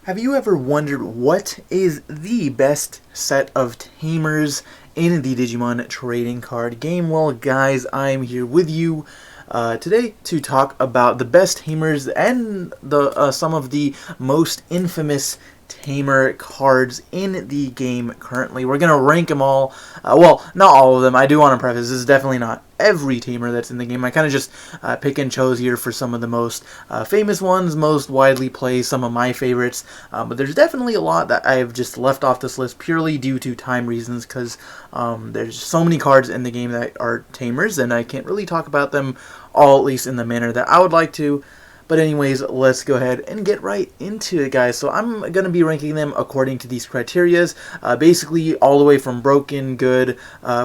Have you ever wondered what is the best set of tamers in the Digimon trading card game? Well, guys, I'm here with you today to talk about the best tamers and the some of the most infamous tamer cards in the game currently. We're going to rank them all. Well, not all of them. I do want to preface, this is definitely not every tamer that's in the game. I kind of just pick and chose here for some of the most famous ones, most widely played, some of my favorites. But there's definitely a lot that I've just left off this list purely due to time reasons, because there's so many cards in the game that are tamers, and I can't really talk about them all, at least in the manner that I would like to. But anyways, let's go ahead and get right into it, guys. So I'm going to be ranking them according to these criterias. Basically, all the way from broken, good,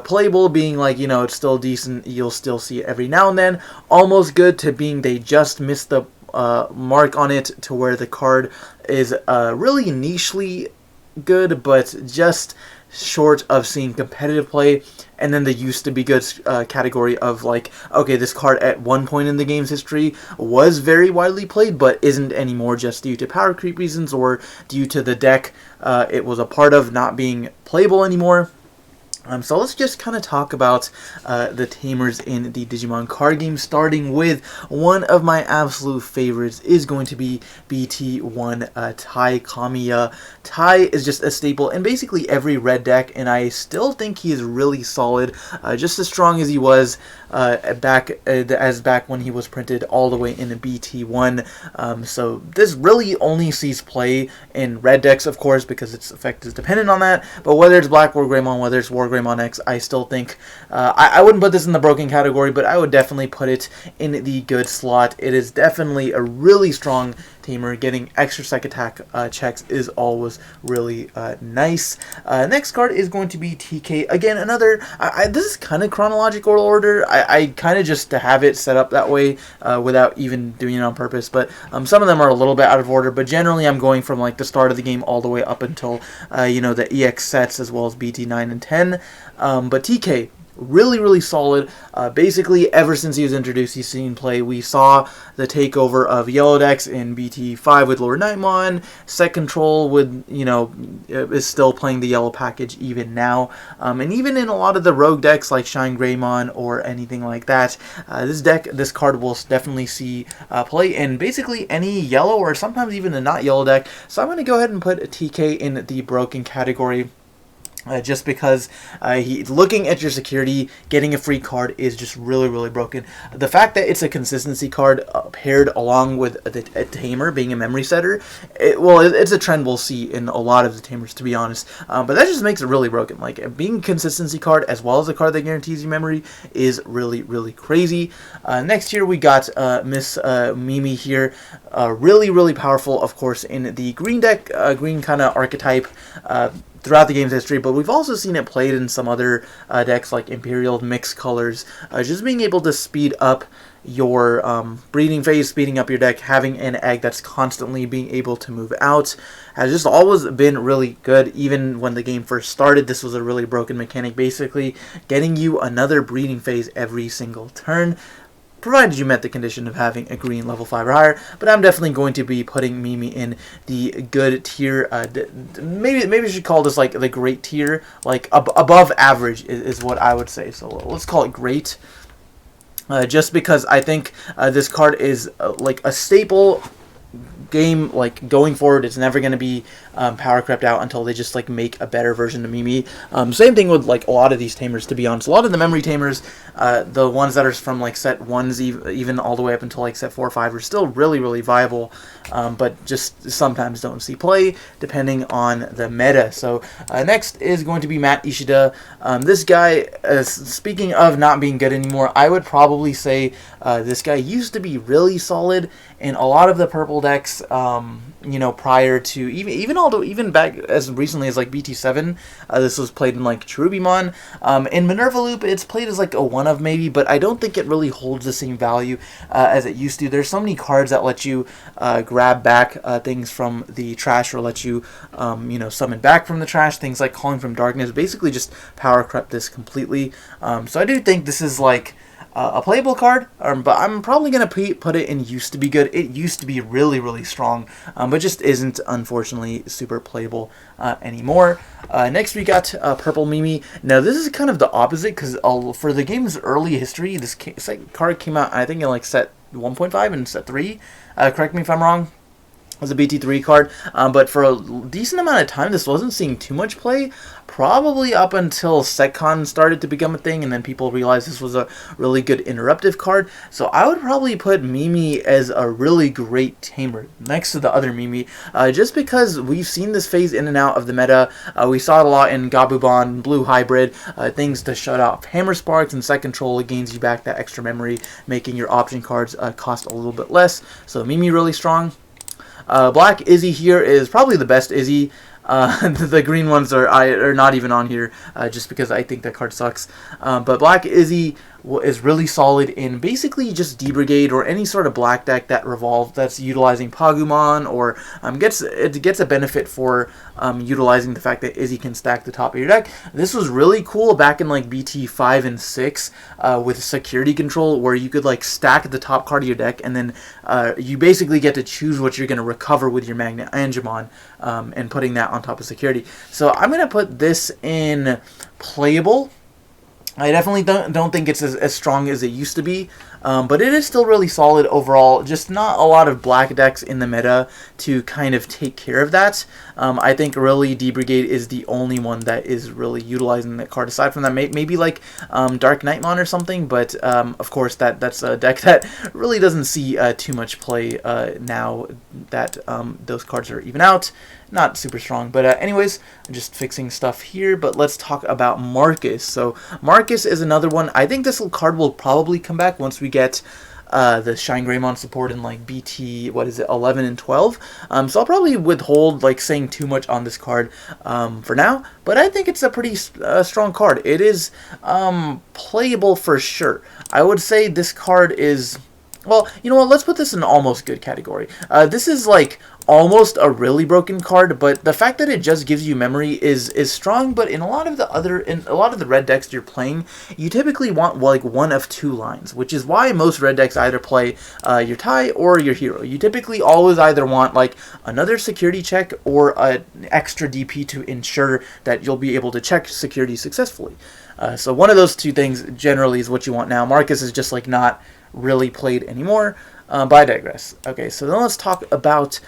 playable, being like, you know, it's still decent, you'll still see it every now and then. Almost good to being they just missed the mark on it, to where the card is really nichely good, but just short of seeing competitive play. And then the used to be good category of like, okay, this card at one point in the game's history was very widely played, but isn't anymore, just due to power creep reasons or due to the deck it was a part of not being playable anymore. So let's just kind of talk about the tamers in the Digimon card game, starting with one of my absolute favorites is going to be BT1 Tai Kamiya. Tai is just a staple in basically every red deck, and I still think he is really solid, just as strong as he was back when he was printed all the way in BT1. So this really only sees play in red decks, of course, because its effect is dependent on that. But whether it's Black War Greymon, whether it's War Greymon X, I still think I wouldn't put this in the broken category, but I would definitely put it in the good slot. It is definitely a really strong tamer. Getting extra psych attack checks is always really nice. Next card is going to be TK. Again, another, this is kind of chronological order. I kind of just to have it set up that way without even doing it on purpose, but some of them are a little bit out of order, but generally I'm going from like the start of the game all the way up until the EX sets, as well as BT 9 and 10. But TK, really solid. Basically, ever since he was introduced, he's seen play. We saw the takeover of yellow decks in BT5 with Lord Nightmon. Set Control with, is still playing the yellow package even now. And even in a lot of the rogue decks like Shine Greymon or anything like that, this card will definitely see play in basically any yellow or sometimes even the not yellow deck. So I'm going to go ahead and put TK in the broken category. Just because looking at your security, getting a free card is just really broken. The fact that it's a consistency card paired along with a tamer being a memory setter, it's a trend we'll see in a lot of the tamers, to be honest. But that just makes it really broken. Like, being a consistency card as well as a card that guarantees you memory is really crazy. Next here we got Miss Mimi here. Really powerful, of course, in the green deck, green kind of archetype. Throughout the game's history, but we've also seen it played in some other decks like Imperial, Mixed Colors. Just being able to speed up your breeding phase, speeding up your deck, having an egg that's constantly being able to move out, has just always been really good. Even when the game first started, this was a really broken mechanic, basically getting you another breeding phase every single turn, provided you met the condition of having a green level 5 or higher. But I'm definitely going to be putting Mimi in the good tier. Maybe we should call this like the great tier, like above average is what I would say. So let's call it great. Just because I think this card is like a staple game, like going forward. It's never going to be power crept out until they just like make a better version of Mimi. Same thing with like a lot of these tamers, to be honest. A lot of the memory tamers, the ones that are from like set 1s even all the way up until like set 4 or 5 are still really viable, but just sometimes don't see play depending on the meta. So next is going to be Matt Ishida. This guy, speaking of not being good anymore, I would probably say this guy used to be really solid in a lot of the purple decks, prior to even back as recently as like BT7. This was played in like Cherubimon. In Minerva Loop, it's played as like a one of maybe, but I don't think it really holds the same value as it used to. There's so many cards that let you grab back things from the trash, or let you summon back from the trash. Things like Calling from Darkness basically just power crept this completely. So I do think this is like a playable card, but I'm probably going to put it in used to be good. It used to be really, really strong, but just isn't, unfortunately, super playable anymore. Next, we got Purple Mimi. Now, this is kind of the opposite, because for the game's early history, this card came out, I think, in like set 1.5 and set 3. Correct me if I'm wrong. Was a BT3 card, but for a decent amount of time, this wasn't seeing too much play, probably up until SecCon started to become a thing, and then people realized this was a really good interruptive card. So I would probably put Mimi as a really great tamer next to the other Mimi, just because we've seen this phase in and out of the meta. We saw it a lot in Gabubon, Blue Hybrid, things to shut off Hammer Sparks, and Set Control, it gains you back that extra memory, making your option cards cost a little bit less. So Mimi really strong. Black Izzy here is probably the best Izzy. The green ones are not even on here, just because I think that card sucks. But Black Izzy is really solid in basically just D-Brigade or any sort of black deck that's utilizing Pagumon, or gets a benefit for utilizing the fact that Izzy can stack the top of your deck. This was really cool back in like BT 5 and 6 with security control, where you could like stack the top card of your deck, and then you basically get to choose what you're going to recover with your Magnet Angemon, and putting that on top of security. So I'm going to put this in playable. I definitely don't think it's as strong as it used to be, but it is still really solid overall. Just not a lot of black decks in the meta to kind of take care of that. I think really D-Brigade is the only one that is really utilizing that card. Aside from that, maybe like Dark Nightmon or something, but of course that's a deck that really doesn't see too much play now that those cards are even out. Not super strong, but anyways, I'm just fixing stuff here, but let's talk about Marcus. So Marcus is another one. I think this little card will probably come back once we get the Shine Greymon support in like BT, 11 and 12. So I'll probably withhold like saying too much on this card for now, but I think it's a pretty strong card. It is playable for sure. I would say this card is, well, you know what, let's put this in almost good category. This is like almost a really broken card, but the fact that it just gives you memory is strong. But in a lot of the red decks you're playing, you typically want like one of two lines, which is why most red decks either play your Tai or your hero. You typically always either want like another security check or an extra DP to ensure that you'll be able to check security successfully. So one of those two things generally is what you want now. Marcus is just like not really played anymore. But I digress. Okay, so then let's talk about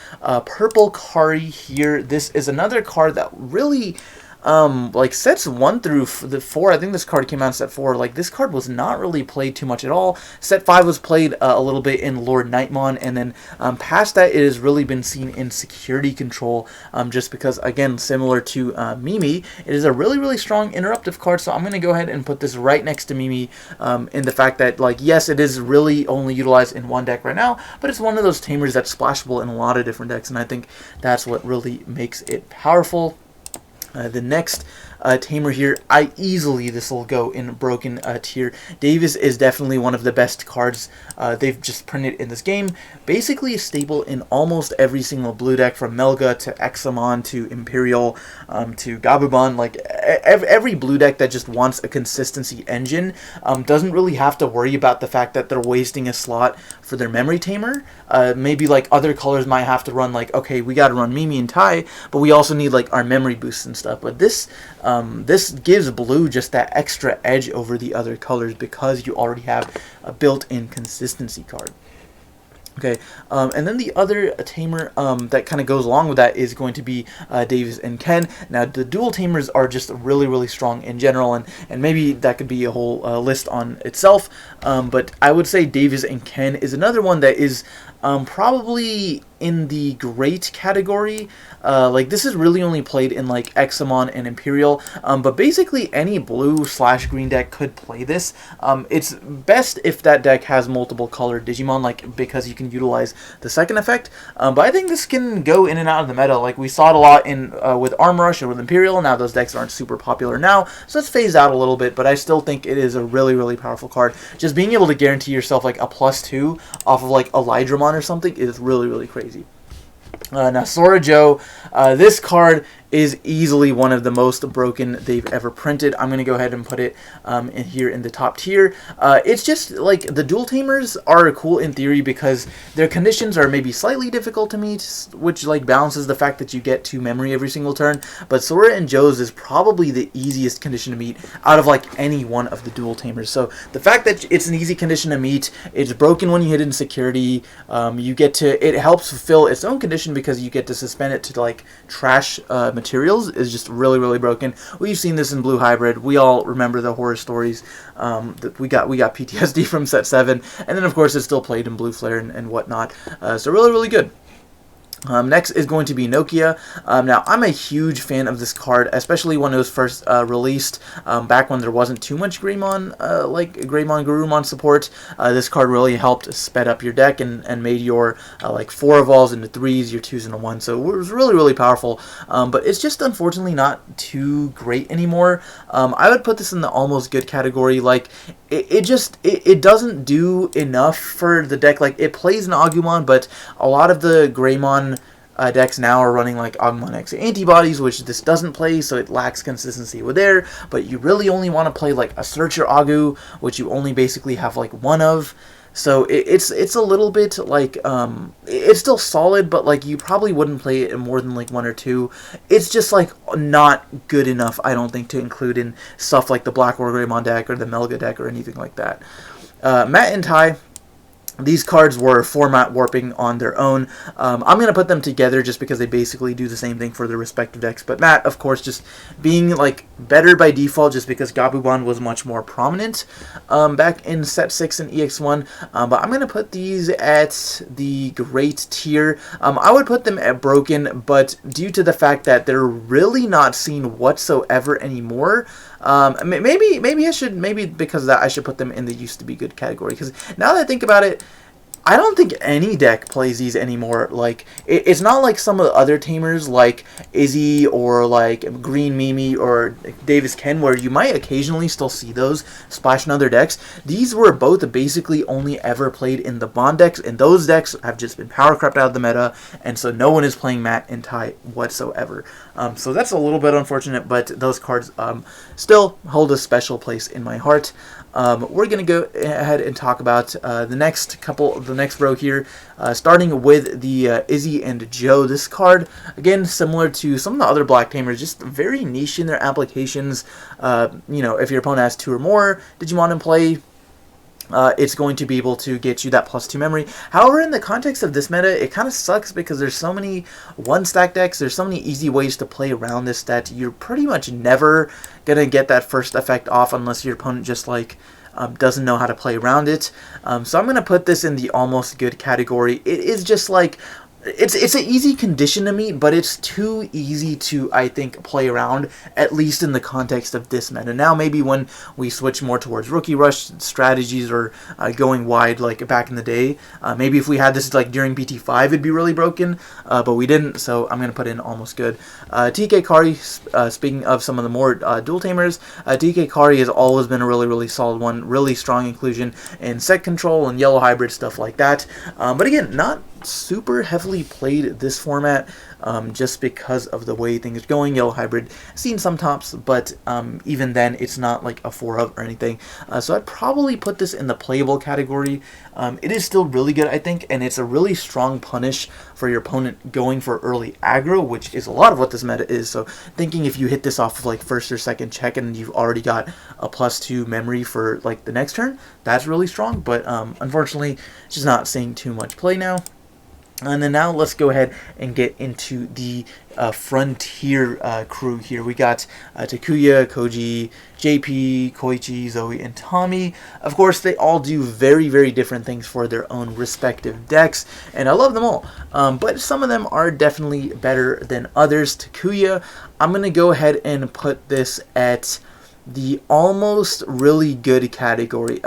Purple Kari here. This is another card that really, like sets 1 through the 4. I think this card came out in set 4. Like this card was not really played too much at all. Set 5 was played a little bit in Lord Nightmon, and then past that, it has really been seen in security control. Just because, again, similar to Mimi, it is a really, really strong interruptive card. So I'm going to go ahead and put this right next to Mimi, in the fact that, like, yes, it is really only utilized in one deck right now, but it's one of those tamers that's splashable in a lot of different decks, and I think that's what really makes it powerful. The next tamer here, this will go in broken tier. Davis is definitely one of the best cards they've just printed in this game. Basically a staple in almost every single blue deck, from Melga to Examon to Imperial to Gabubon. Like every blue deck that just wants a consistency engine doesn't really have to worry about the fact that they're wasting a slot for their memory tamer. Maybe like other colors might have to run like, okay, we got to run Mimi and Tai, but we also need like our memory boosts and stuff. But this gives blue just that extra edge over the other colors because you already have a built-in consistency card. Okay, and then the other tamer that kind of goes along with that is going to be Davis and Ken. Now, the dual tamers are just really, really strong in general, and maybe that could be a whole list on itself, but I would say Davis and Ken is another one that is probably in the great category. Like this is really only played in like Examon and Imperial, but basically any blue/green deck could play this. It's best if that deck has multiple colored Digimon, like because you can utilize the second effect. But I think this can go in and out of the meta. Like we saw it a lot in with Arm Rush and with Imperial. Now those decks aren't super popular now, so it's phased out a little bit. But I still think it is a really, really powerful card. Just being able to guarantee yourself like a +2 off of like Elydramon or something is really, really crazy. Now Sora Joe, this card is easily one of the most broken they've ever printed. I'm going to go ahead and put it in here in the top tier. It's just like the dual tamers are cool in theory because their conditions are maybe slightly difficult to meet, which like balances the fact that you get 2 memory every single turn. But Sora and Joe's is probably the easiest condition to meet out of like any one of the dual tamers. So the fact that it's an easy condition to meet, it's broken when you hit insecurity, you get to, it helps fulfill its own condition because you get to suspend it to like trash materials, is just really, really broken. We've seen this in Blue Hybrid. We all remember the horror stories that we got PTSD from set 7, and then of course it's still played in Blue Flare and whatnot. So really, really good. Next is going to be Nokia. Now, I'm a huge fan of this card, especially when it was first released, back when there wasn't too much Greymon, like Greymon, Garurumon support. This card really helped sped up your deck and made your like 4 evolves into 3s, your 2s into 1. So it was really, really powerful. But it's just unfortunately not too great anymore. I would put this in the almost good category. Like it doesn't do enough for the deck. Like it plays an Agumon, but a lot of the Greymon decks now are running like Agumon X-Antibodies, which this doesn't play, so it lacks consistency with there. But you really only want to play like a Searcher Agu, which you only basically have like 1 of. So it's a little bit like, it's still solid, but like you probably wouldn't play it in more than like 1 or 2. It's just like not good enough, I don't think, to include in stuff like the Black War Greymon deck or the Melga deck or anything like that. Matt and Ty, these cards were format warping on their own. I'm going to put them together just because they basically do the same thing for their respective decks. But Matt, of course, just being like better by default just because Gabumon was much more prominent back in set 6 and EX1. But I'm going to put these at the great tier. I would put them at broken, but due to the fact that they're really not seen whatsoever anymore, maybe because of that I should put them in the used to be good category. Because now that I think about it, I don't think any deck plays these anymore. Like, it's not like some of the other tamers like Izzy or like Green Mimi or Davis Ken, where you might occasionally still see those splash in other decks. These were both basically only ever played in the Bond decks, and those decks have just been power crept out of the meta, and so no one is playing Matt and Ty whatsoever. So that's a little bit unfortunate, but those cards still hold a special place in my heart. We're going to go ahead and talk about the next row here, starting with the Izzy and Joe. This card, again, similar to some of the other Black Tamers, just very niche in their applications. If your opponent has 2 or more Digimon in play, it's going to be able to get you that +2 memory. However, in the context of this meta, it kind of sucks because there's so many 1-stack decks, there's so many easy ways to play around this that you're pretty much never going to get that first effect off unless your opponent just like doesn't know how to play around it. So I'm going to put this in the almost good category. It is just like, it's an easy condition to meet, but it's too easy to, I think, play around, at least in the context of this meta. Now, maybe when we switch more towards Rookie Rush strategies or going wide like back in the day, maybe if we had this like during BT5, it'd be really broken, but we didn't, so I'm going to put in almost good. TK Kari, speaking of some of the more dual tamers, TK Kari has always been a really, really solid one, really strong inclusion in set control and yellow hybrid, stuff like that. But again, not super heavily played this format just because of the way things are going. Yellow hybrid, seen some tops, but even then it's not like a 4 of or anything. So I'd probably put this in the playable category. It is still really good, I think, and it's a really strong punish for your opponent going for early aggro, which is a lot of what this meta is. So thinking if you hit this off of like first or second check and you've already got a +2 memory for like the next turn, that's really strong. But unfortunately, just not seeing too much play now. And then now let's go ahead and get into the Frontier crew here. We got Takuya, Koji, JP, Koichi, Zoe, and Tommy. Of course, they all do very, very different things for their own respective decks, and I love them all. But some of them are definitely better than others. Takuya, I'm going to go ahead and put this at the almost really good category.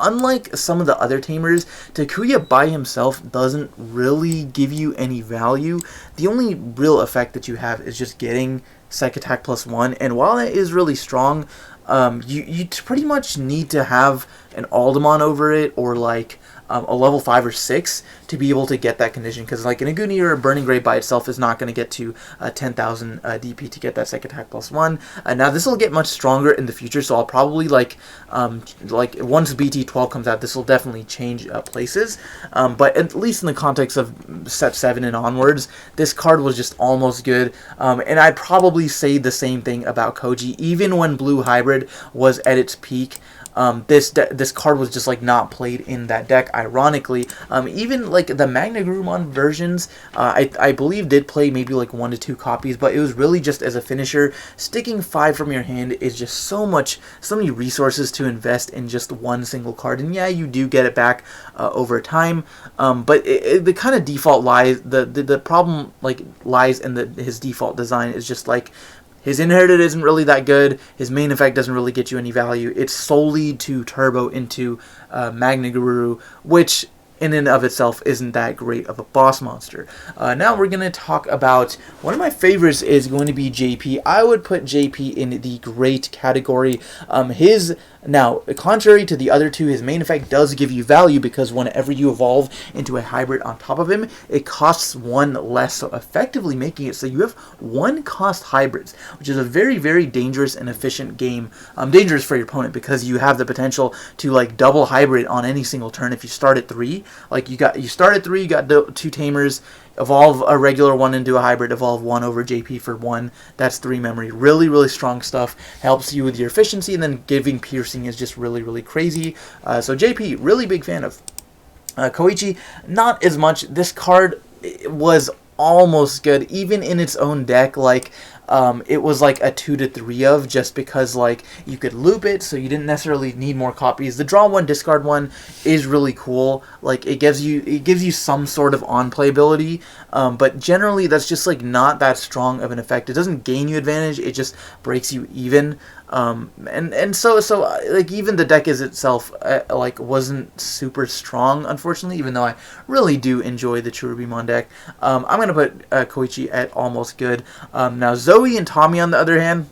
Unlike some of the other tamers, Takuya by himself doesn't really give you any value. The only real effect that you have is just getting Psych Attack +1, and while that is really strong, you pretty much need to have an Aldemon over it, or like a level 5 or 6 to be able to get that condition, because like an Aguni or a Burning Ray by itself is not going to get to 10,000 DP to get that second attack +1. Now this will get much stronger in the future, so I'll probably like once BT12 comes out, this will definitely change places, but at least in the context of set 7 and onwards, this card was just almost good, and I'd probably say the same thing about Koji. Even when Blue Hybrid was at its peak, this card was just like not played in that deck, ironically. Even like the Magna Greymon versions, I believe did play maybe like 1 to 2 copies, but it was really just as a finisher. Sticking 5 from your hand is just so many resources to invest in just one single card, and yeah, you do get it back over time, but the kind of default lies, the problem like lies in his default design is just like, his inherited isn't really that good. His main effect doesn't really get you any value. It's solely to turbo into Magna Guru, which in and of itself isn't that great of a boss monster. Now we're going to talk about, one of my favorites is going to be JP. I would put JP in the great category. Now, contrary to the other two, his main effect does give you value, because whenever you evolve into a hybrid on top of him, it costs 1 less, so effectively making it so you have 1 cost hybrids, which is a very, very dangerous and efficient game. Dangerous for your opponent, because you have the potential to like double hybrid on any single turn if you start at 3. Like you start at 3, you got 2 tamers, evolve a regular one into a hybrid, evolve 1 over JP for 1. That's 3 memory. Really, really strong stuff. Helps you with your efficiency, and then giving piercing is just really, really crazy. So JP, really big fan of. Koichi, not as much. This card was almost good, even in its own deck. Like, it was like a 2 to 3 of, just because like you could loop it, so you didn't necessarily need more copies. The draw 1, discard 1 is really cool. Like it gives you some sort of on playability, but generally that's just like not that strong of an effect. It doesn't gain you advantage, it just breaks you even. And so like even the deck as itself like wasn't super strong, unfortunately, even though I really do enjoy the Cherubimon deck. I'm gonna put Koichi at almost good. Now Zoe and Tommy, on the other hand,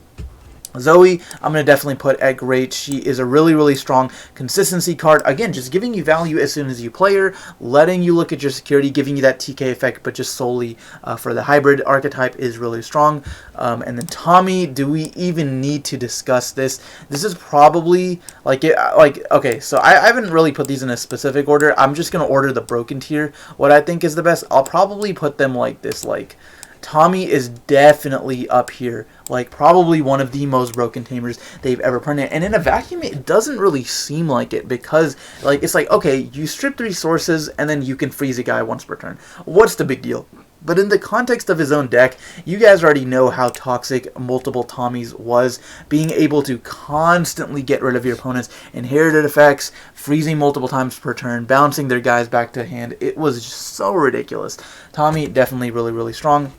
Zoe, I'm going to definitely put at great. She is a really, really strong consistency card. Again, just giving you value as soon as you play her, letting you look at your security, giving you that TK effect, but just solely for the hybrid archetype is really strong. And then Tommy, do we even need to discuss this? This is probably, okay, so I haven't really put these in a specific order. I'm just going to order the broken tier. What I think is the best, I'll probably put them like this, like, Tommy is definitely up here, like probably one of the most broken tamers they've ever printed. And in a vacuum, it doesn't really seem like it, because like it's like, okay, you strip 3 sources and then you can freeze a guy once per turn. What's the big deal? But in the context of his own deck, you guys already know how toxic multiple Tommies was. Being able to constantly get rid of your opponent's inherited effects, freezing multiple times per turn, bouncing their guys back to hand. It was just so ridiculous. Tommy, definitely really, really strong.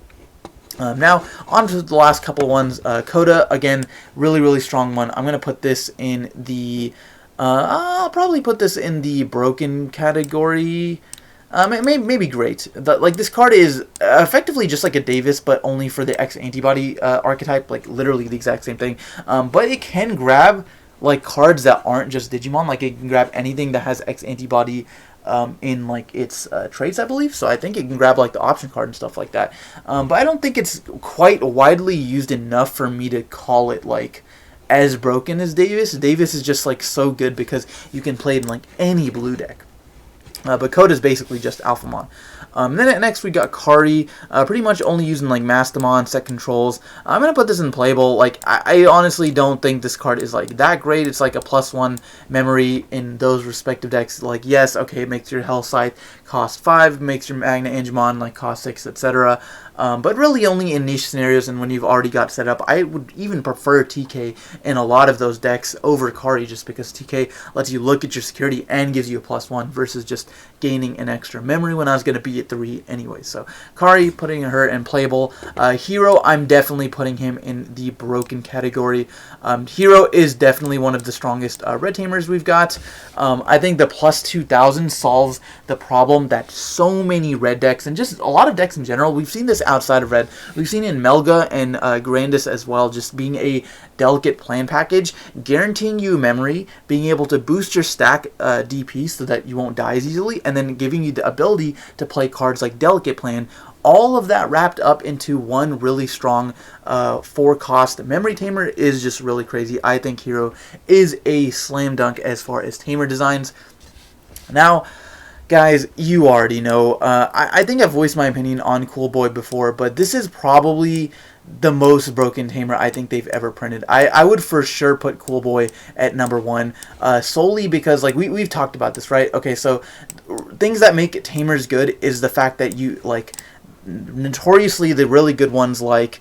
Now, on to the last couple ones. Coda, again, really, really strong one. I'm going to put this in the... I'll probably put this in the broken category. Maybe great. Like, this card is effectively just like a Davis, but only for the X-Antibody archetype. Like, literally the exact same thing. But it can grab, like, cards that aren't just Digimon. Like, it can grab anything that has X-Antibody in like its traits, I believe. So I think it can grab like the option card and stuff like that. But I don't think it's quite widely used enough for me to call it like as broken as Davis. Davis is just like so good because you can play it in like any blue deck. But Coda is basically just Alphamon. Then next we got Kari, pretty much only using like Mastamon, set controls. I'm going to put this in playable. Like, I honestly don't think this card is like that great. It's like a +1 memory in those respective decks. Like, yes, okay, it makes your Hell Scythe cost 5, makes your Magna Angemon like cost 6, etc. But really only in niche scenarios and when you've already got set up. I would even prefer TK in a lot of those decks over Kari, just because TK lets you look at your security and gives you a +1 versus just gaining an extra memory when I was going to be at 3 anyway. So Kari, putting her in playable. Hero, I'm definitely putting him in the broken category. Hero is definitely one of the strongest red tamers we've got. I think the +2000 solves the problem that so many red decks, and just a lot of decks in general, we've seen this outside of red. We've seen in Melga and Grandis as well, just being a delicate plan package, guaranteeing you memory, being able to boost your stack DP so that you won't die as easily, and then giving you the ability to play cards like Delicate Plan. All of that wrapped up into one really strong 4-cost memory tamer is just really crazy. I think Hero is a slam dunk as far as tamer designs. Now, guys, you already know, I think I've voiced my opinion on Cool Boy before, but this is probably the most broken tamer I think they've ever printed. I would for sure put Cool Boy at number 1, solely because, like, we've talked about this, right? Okay, so things that make tamers good is the fact that you, like, notoriously the really good ones like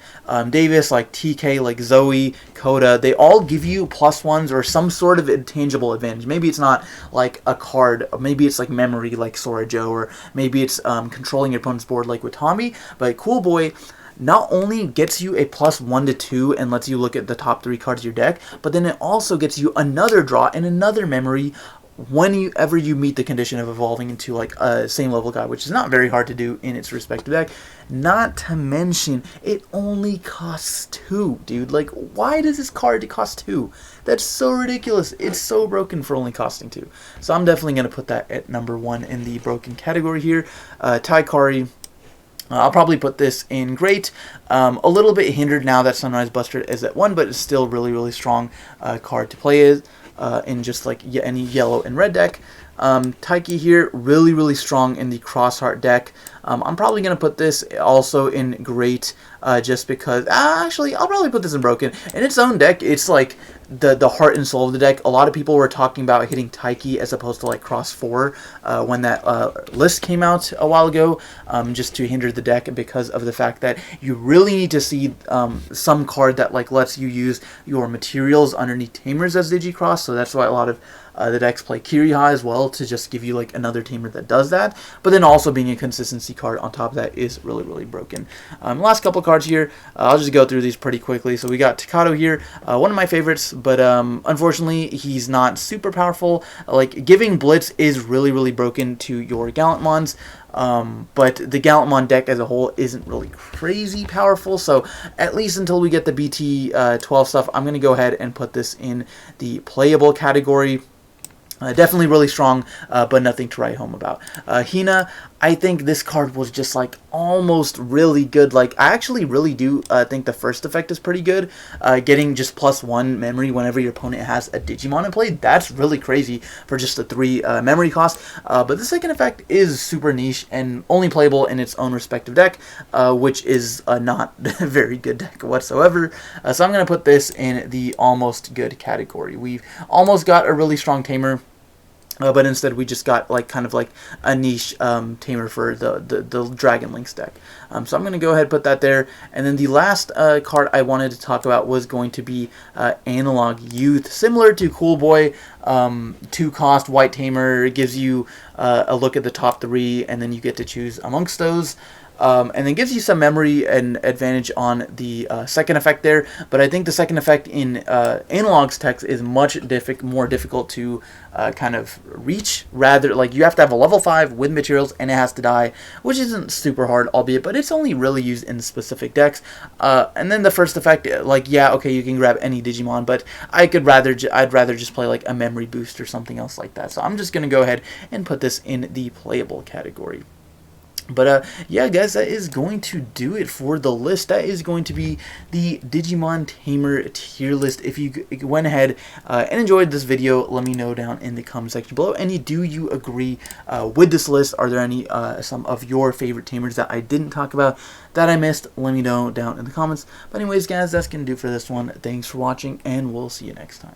Davis, like TK, like Zoe, Coda, they all give you +1s or some sort of intangible advantage. Maybe it's not like a card, maybe it's like memory like Sora Joe, or maybe it's controlling your opponent's board like with Tommy. But Cool Boy not only gets you a +1 to 2 and lets you look at the top 3 cards of your deck, but then it also gets you another draw and another memory whenever you meet the condition of evolving into like a same level guy, which is not very hard to do in its respective deck. Not to mention, it only costs 2, dude. Like, why does this card cost 2? That's so ridiculous. It's so broken for only costing 2. So I'm definitely going to put that at number 1 in the broken category here. Taikari, I'll probably put this in great. A little bit hindered now that Sunrise Buster is at 1, but it's still really, really strong card to play as. In just like any yellow and red deck. Taiki here, really, really strong in the Crossheart deck. I'm probably going to put this also in great just because, actually, I'll probably put this in broken. In its own deck, it's like the heart and soul of the deck. A lot of people were talking about hitting Taiki as opposed to like Cross 4 when that list came out a while ago, just to hinder the deck because of the fact that you really need to see some card that like lets you use your materials underneath Tamers as Digicross. So that's why a lot of the decks play Kiriha as well, to just give you like another tamer that does that. But then also being a consistency card on top of that is really, really broken. Last couple cards here, I'll just go through these pretty quickly. So we got Takato here, one of my favorites, but unfortunately he's not super powerful. Like, giving Blitz is really, really broken to your Gallantmons. But the Gallantmon deck as a whole isn't really crazy powerful, so at least until we get the BT 12 stuff, I'm going to go ahead and put this in the playable category. Definitely really strong, but nothing to write home about. Hina, I think this card was just like almost really good. Like, I actually really do think the first effect is pretty good. Getting just +1 memory whenever your opponent has a Digimon in play, that's really crazy for just a 3 memory cost. But the second effect is super niche and only playable in its own respective deck, which is not a very good deck whatsoever. So I'm going to put this in the almost good category. We've almost got a really strong tamer. But instead we just got like kind of like a niche tamer for the Dragon Links deck. So I'm going to go ahead and put that there. And then the last card I wanted to talk about was going to be Analog Youth. Similar to Cool Boy, 2-cost white tamer. It gives you a look at the top 3, and then you get to choose amongst those. And then gives you some memory and advantage on the second effect there. But I think the second effect in Analog's text is much more difficult to kind of reach. Rather, like, you have to have a level 5 with materials, and it has to die, which isn't super hard, albeit, but it's only really used in specific decks. And then the first effect, like, yeah, okay, you can grab any Digimon, but I'd rather just play like a memory boost or something else like that. So I'm just going to go ahead and put this in the playable category. But yeah, guys, that is going to do it for the list. That is going to be the Digimon Tamer tier list. If you went ahead and enjoyed this video, let me know down in the comment section below. And do you agree with this list? Are there any some of your favorite tamers that I didn't talk about that I missed? Let me know down in the comments. But anyways, guys, that's going to do it for this one. Thanks for watching, and we'll see you next time.